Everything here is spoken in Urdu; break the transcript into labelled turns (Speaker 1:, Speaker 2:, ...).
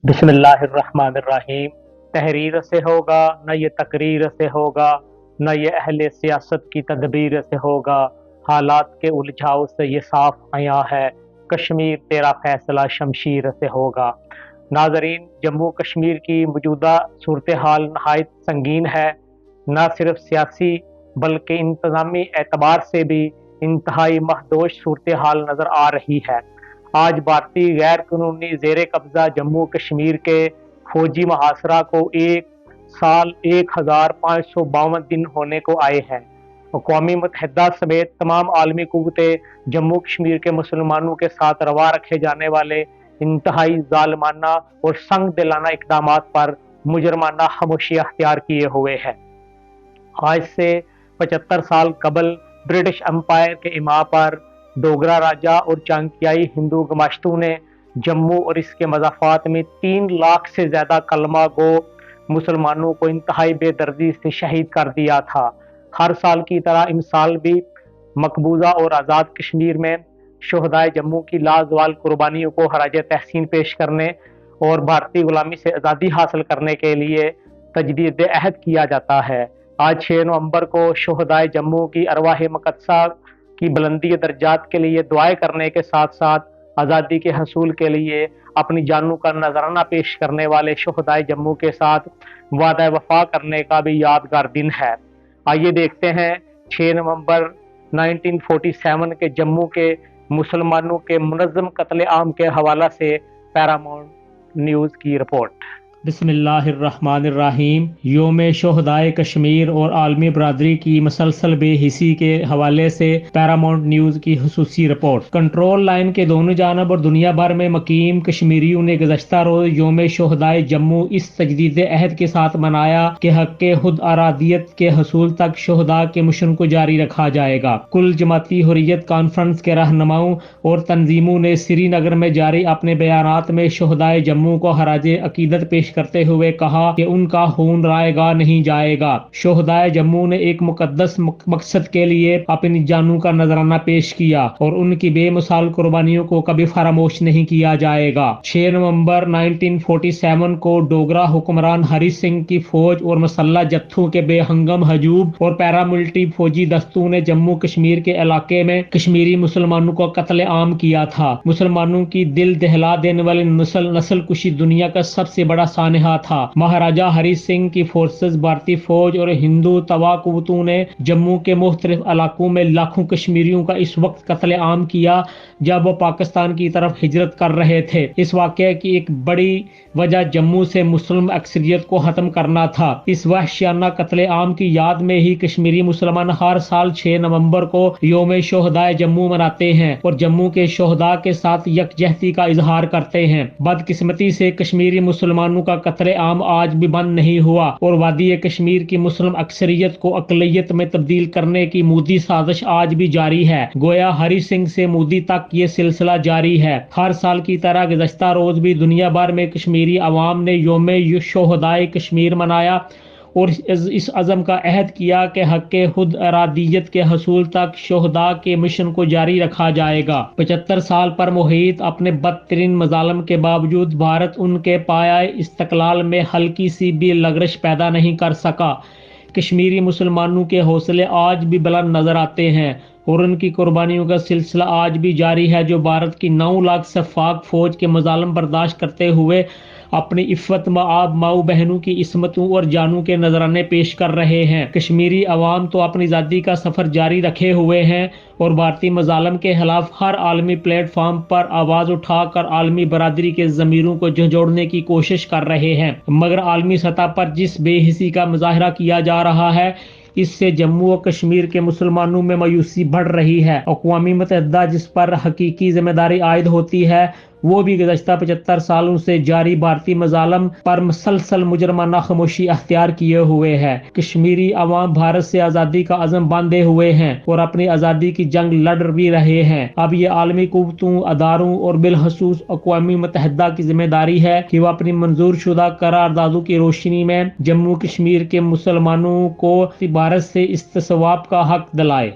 Speaker 1: بسم اللہ الرحمن الرحیم۔ تحریر سے ہوگا نہ یہ تقریر سے ہوگا، نہ یہ اہل سیاست کی تدبیر سے ہوگا، حالات کے الجھاؤ سے یہ صاف عیاں ہے، کشمیر تیرا فیصلہ شمشیر سے ہوگا۔ ناظرین، جموں کشمیر کی موجودہ صورتحال نہایت سنگین ہے، نہ صرف سیاسی بلکہ انتظامی اعتبار سے بھی انتہائی مخدوش صورتحال نظر آ رہی ہے۔ آج بھارتی غیر قانونی زیر قبضہ جموں کشمیر کے فوجی محاصرہ کو 1 سال 1552 دن ہونے کو آئے ہیں۔ اقوام متحدہ سمیت تمام عالمی قوتیں جموں کشمیر کے مسلمانوں کے ساتھ روا رکھے جانے والے انتہائی ظالمانہ اور سنگ دلانہ اقدامات پر مجرمانہ خاموشی اختیار کیے ہوئے ہیں۔ آج سے 75 سال قبل برٹش امپائر کے اما پر ڈوگرا راجا اور چانکیائی ہندو گماشتوں نے جموں اور اس کے مضافات میں 3 لاکھ سے زیادہ کلمہ گو مسلمانوں کو انتہائی بے دردی سے شہید کر دیا تھا۔ ہر سال کی طرح اس سال بھی مقبوضہ اور آزاد کشمیر میں شہدائے جموں کی لازوال قربانیوں کو خراج تحسین پیش کرنے اور بھارتی غلامی سے آزادی حاصل کرنے کے لیے تجدید عہد کیا جاتا ہے۔ آج 6 نومبر کو شہدائے جموں کی ارواح مقدسہ کی بلندی درجات کے لیے دعائیں کرنے کے ساتھ ساتھ آزادی کے حصول کے لیے اپنی جانوں کا نذرانہ پیش کرنے والے شہدائے جموں کے ساتھ وعدہ وفا کرنے کا بھی یادگار دن ہے۔ آئیے دیکھتے ہیں 6 نومبر 1947 کے جموں کے مسلمانوں کے منظم قتل عام کے حوالہ سے پیرامونٹ نیوز کی رپورٹ۔
Speaker 2: بسم اللہ الرحمن الرحیم۔ یوم شہدائے کشمیر اور عالمی برادری کی مسلسل بے حسی کے حوالے سے پیرامونٹ نیوز کی خصوصی رپورٹ۔ کنٹرول لائن کے دونوں جانب اور دنیا بھر میں مقیم کشمیریوں نے گزشتہ روز یوم شہدائے جموں اس تجدید عہد کے ساتھ منایا کہ حق خود ارادیت کے حصول تک شہداء کے مشن کو جاری رکھا جائے گا۔ کل جماعتی حریت کانفرنس کے رہنماؤں اور تنظیموں نے سری نگر میں جاری اپنے بیانات میں شہدائے جموں کو خراج عقیدت پیش کرتے ہوئے کہا کہ ان کا خون رائے گاہ نہیں جائے گا۔ شہدائے جموں نے ایک مقدس مقصد کے لیے اپنی جانوں کا نذرانہ پیش کیا اور ان کی بے مثال قربانیوں کو کبھی فراموش نہیں کیا جائے گا۔ 6 نومبر 1947 کو ڈوگرا حکمران ہری سنگھ کی فوج اور مسلح جتھوں کے بے ہنگم ہجوم اور پیراملٹری فوجی دستوں نے جموں کشمیر کے علاقے میں کشمیری مسلمانوں کو قتل عام کیا تھا۔ مسلمانوں کی دل دہلا دینے والی نسل کشی دنیا کا سب سے بڑا سانحہ تھا۔ مہاراجہ ہری سنگھ کی فورسز، بھارتی فوج اور ہندو توا قوتوں نے جموں کے مختلف علاقوں میں لاکھوں کشمیریوں کا اس وقت قتل عام کیا جب وہ پاکستان کی طرف ہجرت کر رہے تھے۔ اس واقعے کی ایک بڑی وجہ جموں سے مسلم اکثریت کو ختم کرنا تھا۔ اس وحشیانہ قتل عام کی یاد میں ہی کشمیری مسلمان ہر سال 6 نومبر کو یوم شہدائے جموں مناتے ہیں اور جموں کے شہداء کے ساتھ یکجہتی کا اظہار کرتے ہیں۔ بدقسمتی سے کشمیری مسلمانوں کا قتل عام آج بھی بند نہیں ہوا اور وادی کشمیر کی مسلم اکثریت کو اقلیت میں تبدیل کرنے کی مودی سازش آج بھی جاری ہے۔ گویا ہری سنگھ سے مودی تک یہ سلسلہ جاری ہے۔ ہر سال کی طرح گزشتہ روز بھی دنیا بھر میں کشمیری عوام نے یوم شہدائے کشمیر منایا اور اس عزم کا عہد کیا کہ حق خود ارادیت کے حصول تک شہداء کے مشن کو جاری رکھا جائے گا۔ 75 سال پر محیط اپنے بدترین مظالم کے باوجود بھارت ان کے پایۂ استقلال میں ہلکی سی بھی لغزش پیدا نہیں کر سکا۔ کشمیری مسلمانوں کے حوصلے آج بھی بلند نظر آتے ہیں اور ان کی قربانیوں کا سلسلہ آج بھی جاری ہے، جو بھارت کی 9 لاکھ شفاق فوج کے مظالم برداشت کرتے ہوئے اپنی عفت مآب ماؤں بہنوں کی عصمتوں اور جانوں کے نذرانے پیش کر رہے ہیں۔ کشمیری عوام تو اپنی آزادی کا سفر جاری رکھے ہوئے ہیں اور بھارتی مظالم کے خلاف ہر عالمی پلیٹ فارم پر آواز اٹھا کر عالمی برادری کے ضمیروں کو جھنجھوڑنے کی کوشش کر رہے ہیں، مگر عالمی سطح پر جس بے حسی کا مظاہرہ کیا جا رہا ہے اس سے جموں و کشمیر کے مسلمانوں میں مایوسی بڑھ رہی ہے۔ اقوام متحدہ جس پر حقیقی ذمہ داری عائد ہوتی ہے وہ بھی گزشتہ 75 سالوں سے جاری بھارتی مظالم پر مسلسل مجرمانہ خاموشی اختیار کیے ہوئے ہے۔ کشمیری عوام بھارت سے آزادی کا عزم باندھے ہوئے ہیں اور اپنی آزادی کی جنگ لڑ بھی رہے ہیں۔ اب یہ عالمی قوتوں، اداروں اور بالخصوص اقوام متحدہ کی ذمہ داری ہے کہ وہ اپنی منظور شدہ قراردادوں کی روشنی میں جموں کشمیر کے مسلمانوں کو بھارت سے استصواب کا حق دلائے۔